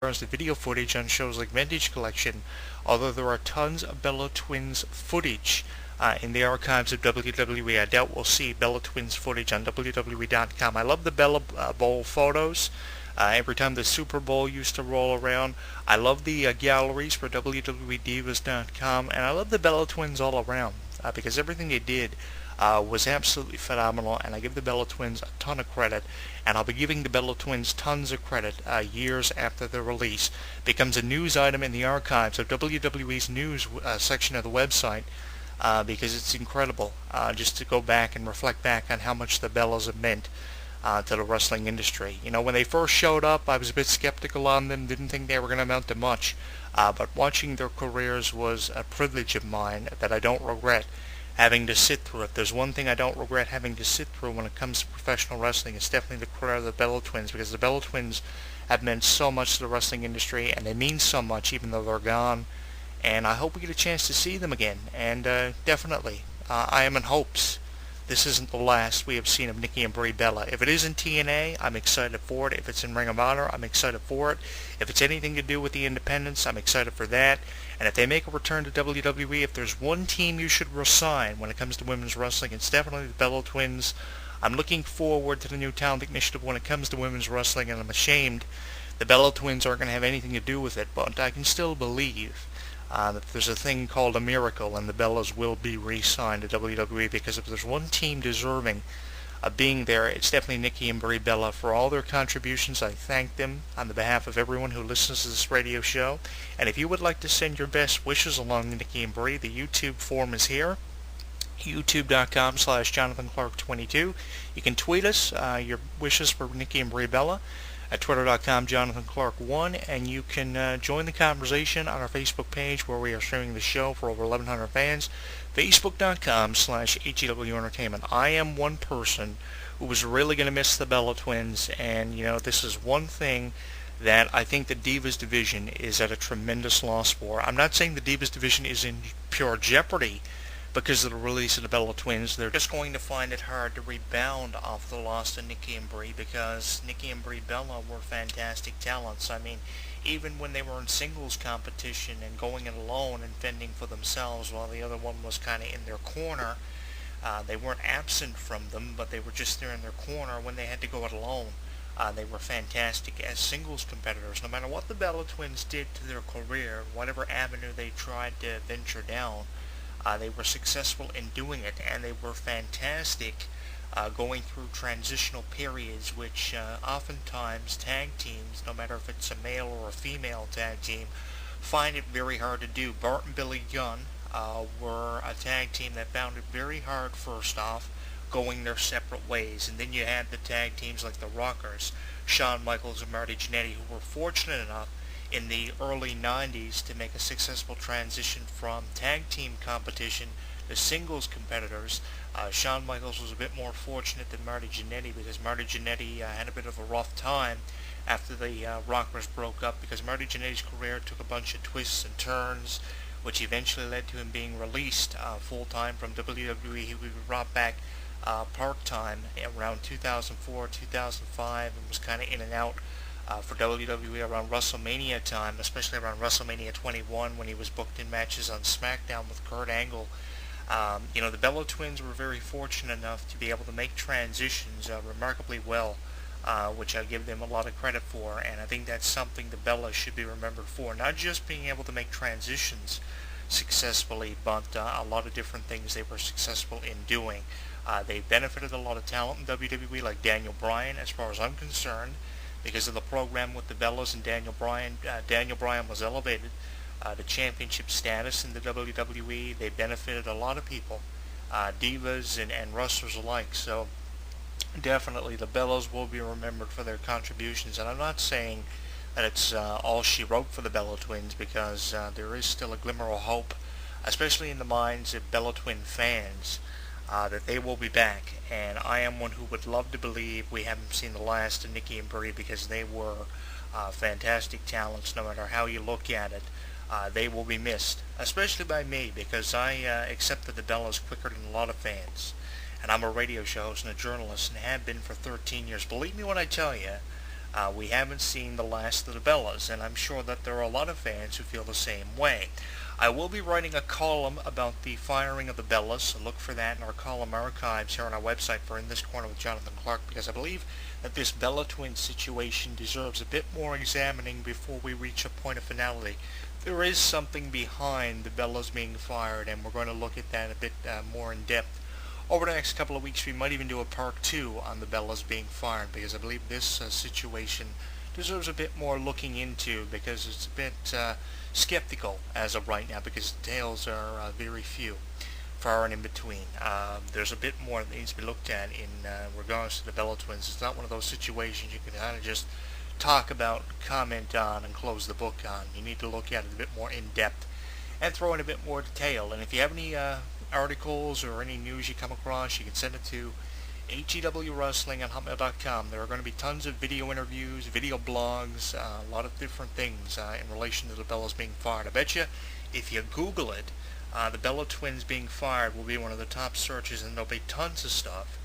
regards to video footage on shows like Vintage Collection, although there are tons of Bella Twins footage in the archives of WWE. I doubt we'll see Bella Twins footage on WWE.com. I love the Bella Bowl photos. Every time the Super Bowl used to roll around, I love the galleries for WWEDivas.com, and I love the Bella Twins all around because everything they did was absolutely phenomenal, and I give the Bella Twins a ton of credit, and I'll be giving the Bella Twins tons of credit years after their release. Becomes a news item in the archives of WWE's news section of the website because it's incredible just to go back and reflect back on how much the Bellas have meant to the wrestling industry. You know, when they first showed up, I was a bit skeptical on them, didn't think they were going to amount to much, but watching their careers was a privilege of mine that I don't regret having to sit through. If there's one thing I don't regret having to sit through when it comes to professional wrestling, it's definitely the career of the Bella Twins, because the Bella Twins have meant so much to the wrestling industry, and they mean so much even though they're gone, and I hope we get a chance to see them again, and definitely, I am in hopes this isn't the last we have seen of Nikki and Brie Bella. If it isn't TNA, I'm excited for it. If it's in Ring of Honor, I'm excited for it. If it's anything to do with the independents, I'm excited for that. And if they make a return to WWE, if there's one team you should resign when it comes to women's wrestling, it's definitely the Bella Twins. I'm looking forward to the new talent initiative when it comes to women's wrestling, and I'm ashamed the Bella Twins aren't going to have anything to do with it, but I can still believe that there's a thing called a miracle, and the Bellas will be re-signed to WWE, because if there's one team deserving of being there, it's definitely Nikki and Brie Bella. For all their contributions, I thank them on the behalf of everyone who listens to this radio show. And if you would like to send your best wishes along to Nikki and Brie, the YouTube form is here, youtube.com/JonathanClarke22. You can tweet us your wishes for Nikki and Brie Bella at twitter.com JonathanClarke1, and you can join the conversation on our Facebook page where we are streaming the show for over 1,100 fans, facebook.com/HEW Entertainment. I am one person who was really going to miss the Bella Twins, and you know, this is one thing that I think the Divas division is at a tremendous loss for. I'm not saying the Divas division is in pure jeopardy because of the release of the Bella Twins. They're just going to find it hard to rebound off the loss to Nikki and Brie, because Nikki and Brie Bella were fantastic talents. I mean, even when they were in singles competition and going it alone and fending for themselves while the other one was kind of in their corner, they weren't absent from them, but they were just there in their corner when they had to go it alone. They were fantastic as singles competitors. No matter what the Bella Twins did to their career, whatever avenue they tried to venture down, they were successful in doing it, and they were fantastic going through transitional periods, which oftentimes tag teams, no matter if it's a male or a female tag team, find it very hard to do. Bart and Billy Gunn were a tag team that found it very hard, first off, going their separate ways. And then you had the tag teams like the Rockers, Shawn Michaels and Marty Jannetty, who were fortunate enough in the early 90s to make a successful transition from tag team competition to singles competitors. Shawn Michaels was a bit more fortunate than Marty Jannetty, because Marty Jannetty had a bit of a rough time after the Rockers broke up, because Marty Jannetty's career took a bunch of twists and turns, which eventually led to him being released full-time from WWE. He was brought back part-time around 2004, 2005, and was kind of in and out for WWE around WrestleMania time, especially around WrestleMania 21 when he was booked in matches on SmackDown with Kurt Angle. You know, the Bella Twins were very fortunate enough to be able to make transitions remarkably well, which I give them a lot of credit for, and I think that's something the Bellas should be remembered for. Not just being able to make transitions successfully, but a lot of different things they were successful in doing. They benefited a lot of talent in WWE, like Daniel Bryan, as far as I'm concerned. Because of the program with the Bellas and Daniel Bryan was elevated to championship status in the WWE. They benefited a lot of people, divas and wrestlers alike. So definitely the Bellas will be remembered for their contributions. And I'm not saying that it's all she wrote for the Bella Twins, because there is still a glimmer of hope, especially in the minds of Bella Twin fans, that they will be back. And I am one who would love to believe we haven't seen the last of Nikki and Brie, because they were fantastic talents no matter how you look at it. They will be missed, especially by me, because I accepted the Bellas quicker than a lot of fans. And I'm a radio show host and a journalist, and have been for 13 years. Believe me when I tell you, We haven't seen the last of the Bellas, and I'm sure that there are a lot of fans who feel the same way. I will be writing a column about the firing of the Bellas, so look for that in our column archives here on our website for In This Corner with Jonathan Clarke, because I believe that this Bella Twins situation deserves a bit more examining before we reach a point of finality. There is something behind the Bellas being fired, and we're going to look at that a bit more in depth over the next couple of weeks. We might even do a part 2 on the Bellas being fired, because I believe this situation deserves a bit more looking into, because it's a bit skeptical as of right now, because the details are very few, far and in between. There's a bit more that needs to be looked at in regards to the Bella Twins. It's not one of those situations you can kind of just talk about, comment on, and close the book on. You need to look at it a bit more in depth and throw in a bit more detail. And if you have any articles or any news you come across, you can send it to hewrestling@hotmail.com. There are going to be tons of video interviews, video blogs, a lot of different things in relation to the Bellas being fired. I bet you if you Google it, the Bella Twins being fired will be one of the top searches, and there'll be tons of stuff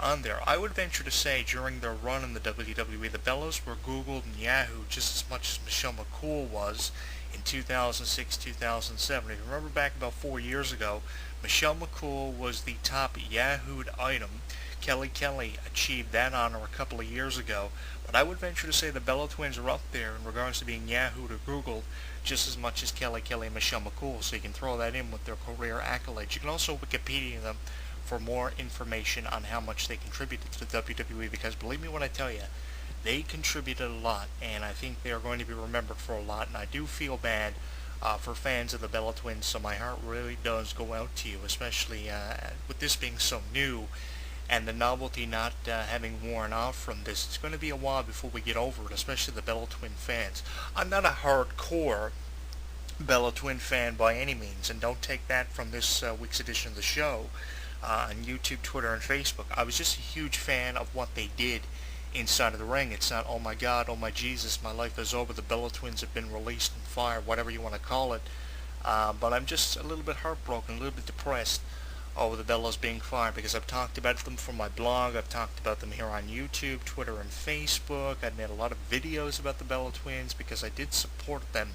on there. I would venture to say during their run in the WWE, the Bellas were Googled and Yahoo just as much as Michelle McCool was in 2006, 2007. If you remember back about 4 years ago, Michelle McCool was the top Yahooed item. Kelly achieved that honor a couple of years ago, but I would venture to say the Bella Twins are up there in regards to being Yahooed or Googled just as much as Kelly and Michelle McCool, so you can throw that in with their career accolades. You can also Wikipedia them for more information on how much they contributed to the WWE, because believe me when I tell you, they contributed a lot, and I think they are going to be remembered for a lot, and I do feel bad for fans of the Bella Twins, so my heart really does go out to you, especially with this being so new and the novelty not having worn off from this. It's going to be a while before we get over it, especially the Bella Twin fans. I'm not a hardcore Bella Twin fan by any means, and don't take that from this week's edition of the show on YouTube, Twitter, and Facebook. I was just a huge fan of what they did inside of the ring. It's not, oh my God, oh my Jesus, my life is over, the Bella Twins have been released and fired, whatever you want to call it. But I'm just a little bit heartbroken, a little bit depressed over the Bellas being fired, because I've talked about them from my blog, I've talked about them here on YouTube, Twitter, and Facebook. I've made a lot of videos about the Bella Twins because I did support them,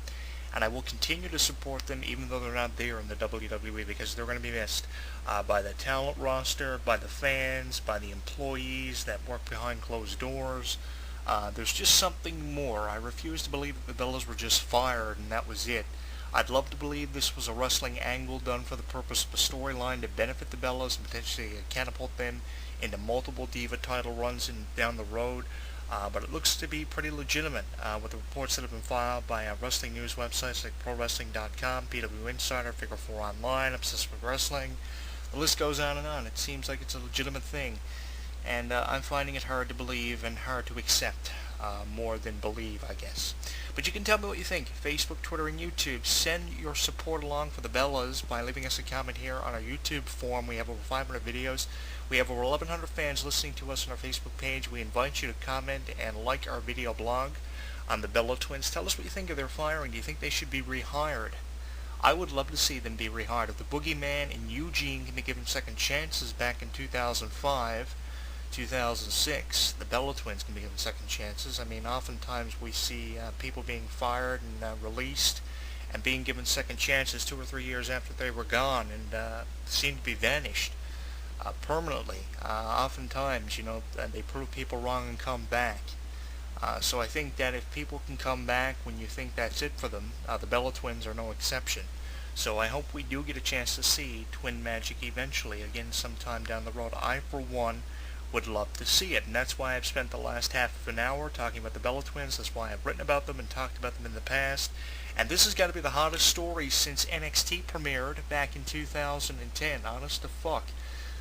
and I will continue to support them even though they're not there in the WWE, because they're going to be missed by the talent roster, by the fans, by the employees that work behind closed doors. There's just something more. I refuse to believe that the Bellas were just fired and that was it. I'd love to believe this was a wrestling angle done for the purpose of a storyline to benefit the Bellas and potentially catapult them into multiple Diva title runs down the road. But it looks to be pretty legitimate with the reports that have been filed by wrestling news websites like ProWrestling.com, PW Insider, Figure 4 Online, Obsessed with Wrestling. The list goes on and on. It seems like it's a legitimate thing. And I'm finding it hard to believe and hard to accept, more than believe, I guess. But you can tell me what you think. Facebook, Twitter, and YouTube. Send your support along for the Bellas by leaving us a comment here on our YouTube forum. We have over 500 videos. We have over 1,100 fans listening to us on our Facebook page. We invite you to comment and like our video blog on the Bella Twins. Tell us what you think of their firing. Do you think they should be rehired? I would love to see them be rehired. If the Boogeyman and Eugene can be given second chances back in 2005, 2006, the Bella Twins can be given second chances. I mean, oftentimes we see people being fired and released and being given second chances 2 or 3 years after they were gone and seem to be vanished permanently. Oftentimes, you know, they prove people wrong and come back. So I think that if people can come back when you think that's it for them, the Bella Twins are no exception. So I hope we do get a chance to see Twin Magic eventually, again sometime down the road. I, for one, would love to see it, and that's why I've spent the last half of an hour talking about the Bella Twins. That's why I've written about them and talked about them in the past, and this has got to be the hottest story since NXT premiered back in 2010. Honest to fuck,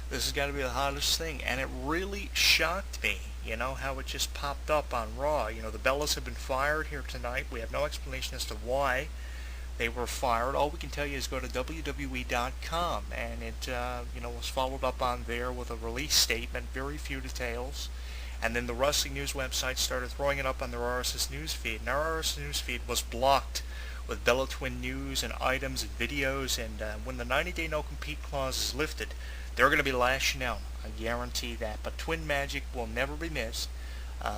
this has got to be the hottest thing, and it really shocked me, you know, how it just popped up on Raw. You know, the Bellas have been fired here tonight. We have no explanation as to why they were fired. All we can tell you is go to WWE.com, and it you know, was followed up on there with a release statement, very few details, and then the wrestling news website started throwing it up on their RSS news feed, and our RSS news feed was blocked with Bella Twin news and items and videos, and when the 90-day no-compete clause is lifted, they're going to be lashing out. I guarantee that. But Twin Magic will never be missed.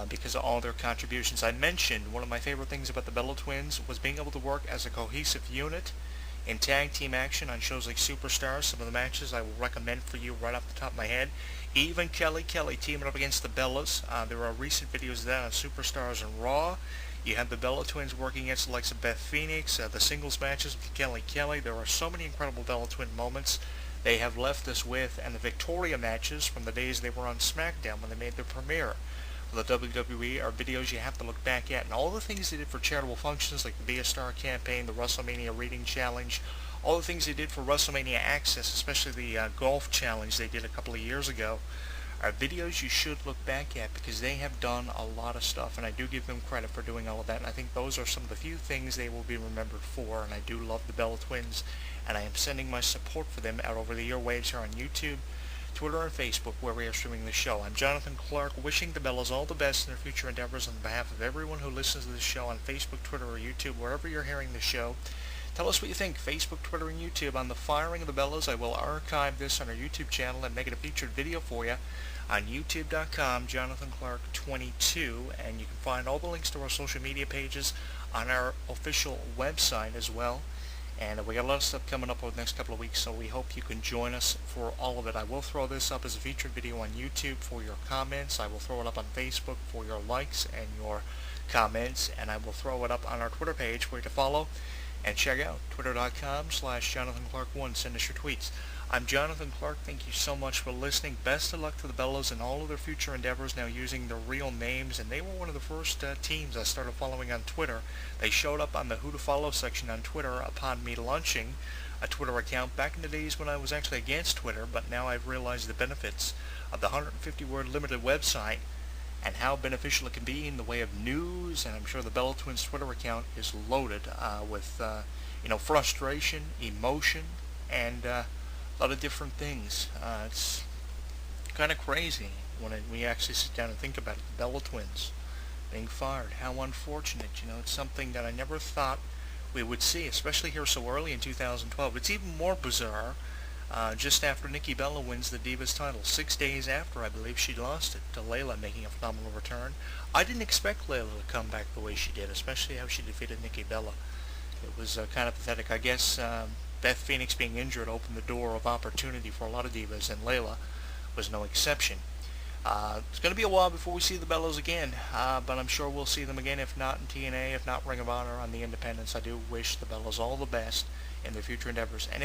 because of all their contributions. I mentioned one of my favorite things about the Bella Twins was being able to work as a cohesive unit in tag team action on shows like Superstars. Some of the matches I will recommend for you right off the top of my head. Even Kelly teaming up against the Bellas. There are recent videos of that on Superstars and Raw. You have the Bella Twins working against the likes of Beth Phoenix, the singles matches with Kelly. There are so many incredible Bella Twin moments they have left us with, and the Victoria matches from the days they were on SmackDown when they made their premiere. For the WWE are videos you have to look back at, and all the things they did for charitable functions like the Be a Star campaign, the WrestleMania Reading Challenge, all the things they did for WrestleMania Access, especially the golf challenge they did a couple of years ago, are videos you should look back at because they have done a lot of stuff, and I do give them credit for doing all of that, and I think those are some of the few things they will be remembered for, and I do love the Bella Twins, and I am sending my support for them out over the airwaves here on YouTube, Twitter, and Facebook, where we are streaming the show. I'm Jonathan Clarke, wishing the Bellas all the best in their future endeavors on behalf of everyone who listens to this show on Facebook, Twitter, or YouTube, wherever you're hearing the show. Tell us what you think, Facebook, Twitter, and YouTube, on the firing of the Bellas. I will archive this on our YouTube channel and make it a featured video for you on youtube.com, Jonathan Clarke 22, and you can find all the links to our social media pages on our official website as well. And we got a lot of stuff coming up over the next couple of weeks, so we hope you can join us for all of it. I will throw this up as a featured video on YouTube for your comments. I will throw it up on Facebook for your likes and your comments, and I will throw it up on our Twitter page for you to follow and check out, twitter.com/JonathanClarke1. Send us your tweets. I'm Jonathan Clarke. Thank you so much for listening. Best of luck to the Bellas and all of their future endeavors now using their real names. And they were one of the first teams I started following on Twitter. They showed up on the Who to Follow section on Twitter upon me launching a Twitter account back in the days when I was actually against Twitter, but now I've realized the benefits of the 150-word limited website and how beneficial it can be in the way of news. And I'm sure the Bella Twins Twitter account is loaded with frustration, emotion, and a lot of different things. It's kind of crazy when we actually sit down and think about it. The Bella Twins being fired, how unfortunate. It's something that I never thought we would see, especially here so early in 2012. It's even more bizarre just after Nikki Bella wins the Divas title, 6 days after I believe she lost it to Layla, making a phenomenal return. I didn't expect Layla to come back the way she did, especially how she defeated Nikki Bella. It was kind of pathetic. I guess Beth Phoenix being injured opened the door of opportunity for a lot of divas, and Layla was no exception. It's going to be a while before we see the Bellas again, but I'm sure we'll see them again, if not in TNA, if not Ring of Honor on the Independents. I do wish the Bellas all the best in their future endeavors. And